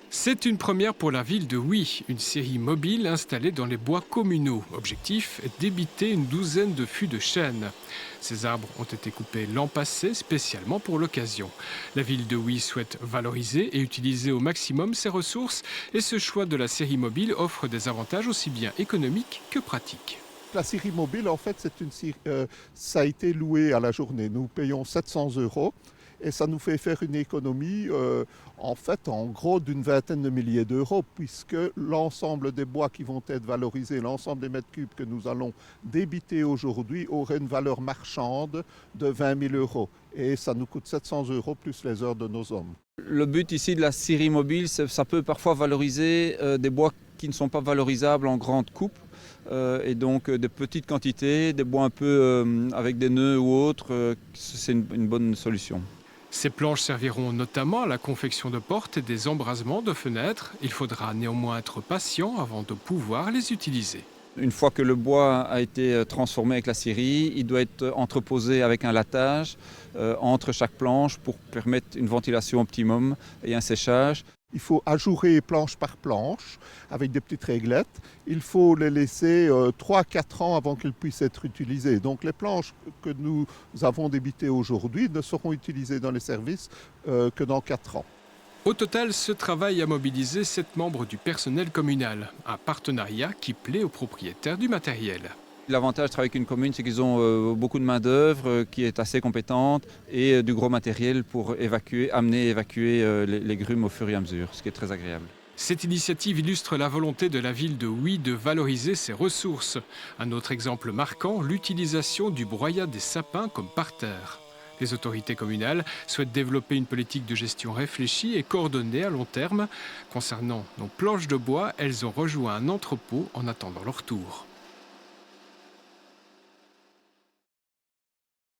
C'est une première pour la ville de Huy, une scierie mobile installée dans les bois communaux. Objectif, débiter une douzaine de fûts de chêne. Ces arbres ont été coupés l'an passé spécialement pour l'occasion. La ville de Huy souhaite valoriser et utiliser au maximum ses ressources et ce choix de la scierie mobile offre des avantages aussi bien économiques que pratiques. La scierie mobile, en fait, ça a été loué à la journée. Nous payons 700 € et ça nous fait faire une économie, en gros, d'une vingtaine de milliers d'euros, puisque l'ensemble des bois qui vont être valorisés, l'ensemble des mètres cubes que nous allons débiter aujourd'hui aurait une valeur marchande de 20 000 €. Et ça nous coûte 700 € plus les heures de nos hommes. Le but ici de la scierie mobile, ça peut parfois valoriser des bois qui ne sont pas valorisables en grande coupe. Et donc des petites quantités, des bois un peu avec des nœuds ou autres, c'est une bonne solution. Ces planches serviront notamment à la confection de portes et des embrasements de fenêtres. Il faudra néanmoins être patient avant de pouvoir les utiliser. Une fois que le bois a été transformé avec la scierie, il doit être entreposé avec un lattage entre chaque planche pour permettre une ventilation optimum et un séchage. Il faut ajourer planche par planche avec des petites réglettes. Il faut les laisser 3 à 4 ans avant qu'elles puissent être utilisées. Donc les planches que nous avons débitées aujourd'hui ne seront utilisées dans les services que dans 4 ans. Au total, ce travail a mobilisé 7 membres du personnel communal. Un partenariat qui plaît aux propriétaires du matériel. L'avantage de travailler avec une commune, c'est qu'ils ont beaucoup de main-d'œuvre qui est assez compétente et du gros matériel pour amener et évacuer les grumes au fur et à mesure, ce qui est très agréable. Cette initiative illustre la volonté de la ville de Huy de valoriser ses ressources. Un autre exemple marquant, l'utilisation du broyat des sapins comme parterre. Les autorités communales souhaitent développer une politique de gestion réfléchie et coordonnée à long terme. Concernant nos planches de bois, elles ont rejoint un entrepôt en attendant leur tour.